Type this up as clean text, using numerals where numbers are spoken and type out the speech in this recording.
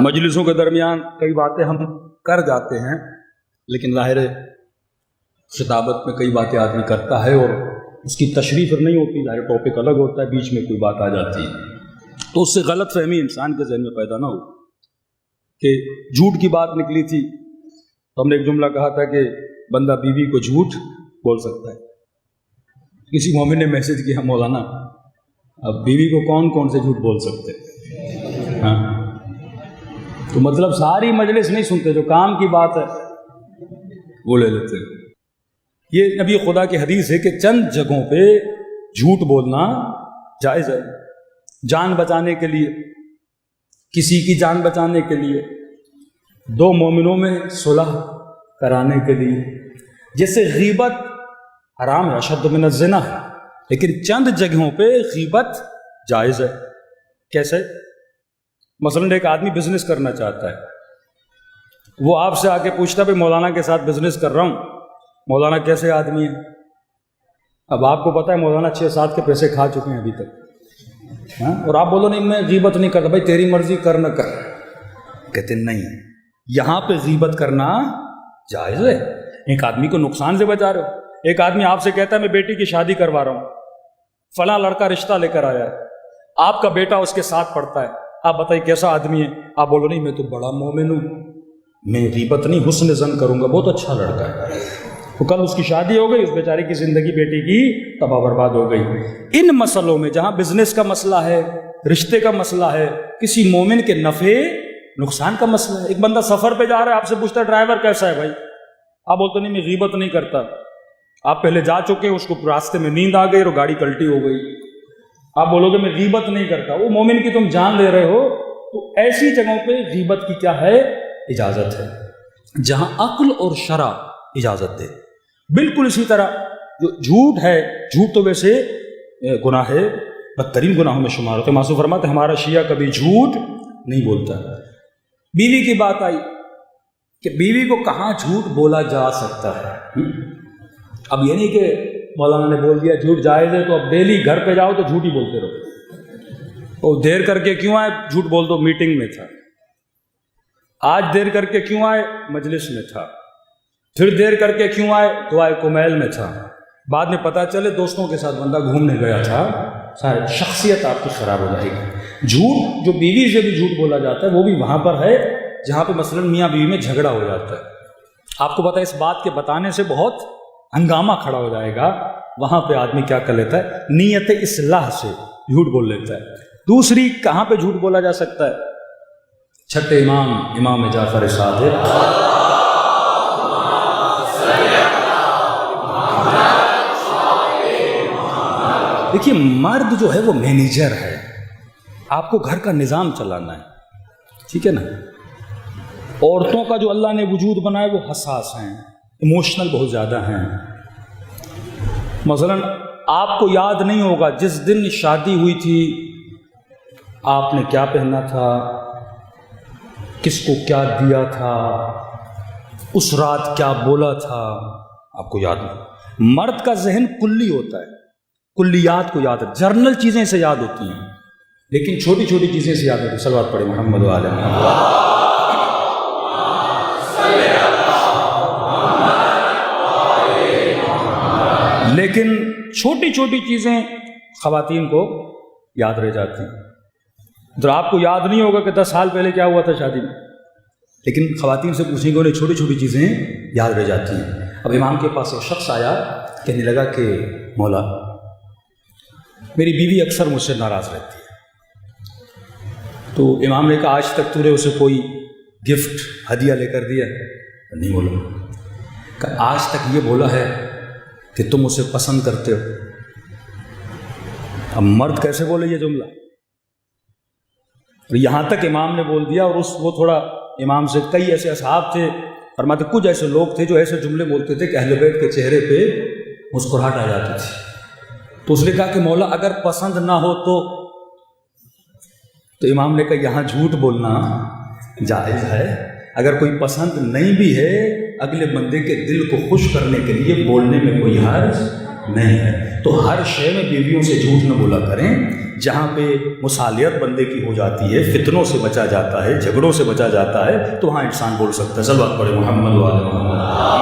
مجلسوں کے درمیان کئی باتیں ہم کر جاتے ہیں، لیکن ظاہر ہے خطابت میں کئی باتیں آدمی کرتا ہے اور اس کی تشریح پھر نہیں ہوتی، ظاہر ٹاپک الگ ہوتا ہے، بیچ میں کوئی بات آ جاتی ہے تو اس سے غلط فہمی انسان کے ذہن میں پیدا نہ ہو کہ جھوٹ کی بات نکلی تھی تو ہم نے ایک جملہ کہا تھا کہ بندہ بیوی کو جھوٹ بول سکتا ہے۔ کسی مومن نے میسج کیا مولانا اب بیوی کو کون کون سے جھوٹ بول سکتے؟ ہاں تو مطلب ساری مجلس نہیں سنتے، جو کام کی بات ہے وہ لے لیتے ہیں۔ یہ نبی خدا کی حدیث ہے کہ چند جگہوں پہ جھوٹ بولنا جائز ہے، جان بچانے کے لیے، کسی کی جان بچانے کے لیے، دو مومنوں میں صلح کرانے کے لیے۔ جیسے غیبت حرام ہے، اشد من الزنا ہے، لیکن چند جگہوں پہ غیبت جائز ہے۔ کیسے؟ مثلاً ایک آدمی بزنس کرنا چاہتا ہے، وہ آپ سے آ کے پوچھتا ہے مولانا کے ساتھ بزنس کر رہا ہوں، مولانا کیسے آدمی ہے؟ اب آپ کو پتہ ہے مولانا 6-7 کے پیسے کھا چکے ہیں ابھی تک، اور آپ بولو نہیں میں غیبت نہیں کرتا، بھائی تیری مرضی کر نہ کر، کہتے نہیں یہاں پہ غیبت کرنا جائز ہے، ایک آدمی کو نقصان سے بچا رہے ہو۔ ایک آدمی آپ سے کہتا ہے میں بیٹی کی شادی کروا رہا ہوں، فلاں لڑکا رشتہ لے کر آیا ہے، آپ کا بیٹا اس کے ساتھ پڑھتا ہے، آپ بتائیے کیسا آدمی ہے؟ آپ بولو نہیں میں تو بڑا مومن ہوں، میں غیبت نہیں حسن ظن کروں گا، بہت اچھا لڑکا ہے، تو کل اس کی شادی ہو گئی، اس بیچارے کی زندگی بیٹی کی تباہ برباد ہو گئی۔ ان مسئلوں میں جہاں بزنس کا مسئلہ ہے، رشتے کا مسئلہ ہے، کسی مومن کے نفع نقصان کا مسئلہ ہے، ایک بندہ سفر پہ جا رہا ہے، آپ سے پوچھتا ہے ڈرائیور کیسا ہے بھائی، آپ بولتے نہیں میں غیبت نہیں کرتا، آپ پہلے جا چکے، اس کو راستے میں نیند آ گئی اور گاڑی کلٹی ہو گئی، آپ بولو گے میں غیبت نہیں کرتا، وہ مومن کی تم جان لے رہے ہو، تو ایسی جگہوں پہ غیبت کی کیا ہے؟ اجازت ہے، جہاں عقل اور شرع اجازت دے۔ بالکل اسی طرح جو جھوٹ ہے، جھوٹ تو ویسے گناہ ہے، بدترین گناہوں میں شمار ہوتا ہے۔ معصوم فرماتے ہیں ہمارا شیعہ کبھی جھوٹ نہیں بولتا۔ بیوی کی بات آئی کہ بیوی کو کہاں جھوٹ بولا جا سکتا ہے۔ اب یہ نہیں کہ مولانا نے بول دیا جھوٹ جائز ہے تو اب ڈیلی گھر پہ جاؤ تو جھوٹ ہی بولتے رہو، اور دیر کر کے کیوں آئے؟ جھوٹ بول دو میٹنگ میں تھا، آج دیر کر کے کیوں آئے؟ مجلس میں تھا، پھر دیر کر کے کیوں آئے؟ دعائے کمیل میں تھا، بعد میں پتہ چلے دوستوں کے ساتھ بندہ گھومنے گیا تھا، ساری شخصیت آپ کی خراب ہو جائے گی۔ جھوٹ جو بیوی سے بھی جھوٹ بولا جاتا ہے وہ بھی وہاں پر ہے جہاں پہ مثلا میاں بیوی میں جھگڑا ہو جاتا ہے۔ آپ کو پتہ ہے اس بات کے بتانے سے بہت ہنگامہ کھڑا ہو جائے گا، وہاں پہ آدمی کیا کر لیتا ہے؟ نیت اصلاح سے جھوٹ بول لیتا ہے۔ دوسری کہاں پہ جھوٹ بولا جا سکتا ہے؟ چھٹے امام امام جعفر صادق، دیکھیے مرد جو ہے وہ مینیجر ہے، آپ کو گھر کا نظام چلانا ہے، ٹھیک ہے نا؟ عورتوں کا جو اللہ نے وجود بنایا وہ حساس ہیں، ایموشنل بہت زیادہ ہیں۔ مثلا آپ کو یاد نہیں ہوگا جس دن شادی ہوئی تھی آپ نے کیا پہنا تھا، کس کو کیا دیا تھا، اس رات کیا بولا تھا، آپ کو یاد نہیں۔ مرد کا ذہن کلی ہوتا ہے، کلیات کو یاد ہے، جرنل چیزیں سے یاد ہوتی ہیں، لیکن چھوٹی چھوٹی چیزیں سے یاد ہوتی ہیں۔ صلوات پڑھیں محمد و آل محمد۔ لیکن چھوٹی چھوٹی چیزیں خواتین کو یاد رہ جاتی ہیں۔ تو آپ کو یاد نہیں ہوگا کہ 10 سال پہلے کیا ہوا تھا شادی میں، لیکن خواتین سے پوچھیں گے انہیں چھوٹی چھوٹی چیزیں یاد رہ جاتی ہیں۔ اب امام کے پاس ایک شخص آیا، کہنے لگا کہ مولا میری بیوی اکثر مجھ سے ناراض رہتی ہے، تو امام نے کہا آج تک تو نے اسے کوئی گفٹ ہدیہ لے کر دیا؟ نہیں بولا۔ کہ آج تک یہ بولا ہے کہ تم اسے پسند کرتے ہو؟ اب مرد کیسے بولے یہ جملہ؟ یہاں تک امام نے بول دیا، اور وہ تھوڑا امام سے کئی ایسے اصحاب تھے، فرماتے کچھ ایسے لوگ تھے جو ایسے جملے بولتے تھے کہ اہل بیت کے چہرے پہ مسکراہٹ آ جاتی تھی۔ تو اس نے کہا کہ مولا اگر پسند نہ ہو تو امام نے کہا یہاں جھوٹ بولنا جائز ہے، اگر کوئی پسند نہیں بھی ہے اگلے بندے کے دل کو خوش کرنے کے لیے بولنے میں کوئی حرج نہیں ہے۔ تو ہر شے میں بیویوں سے جھوٹ نہ بولا کریں، جہاں پہ مصالحت بندے کی ہو جاتی ہے، فتنوں سے بچا جاتا ہے، جھگڑوں سے بچا جاتا ہے، تو وہاں انسان بول سکتا ہے۔ صلوات پڑھے محمد وعلی محمد۔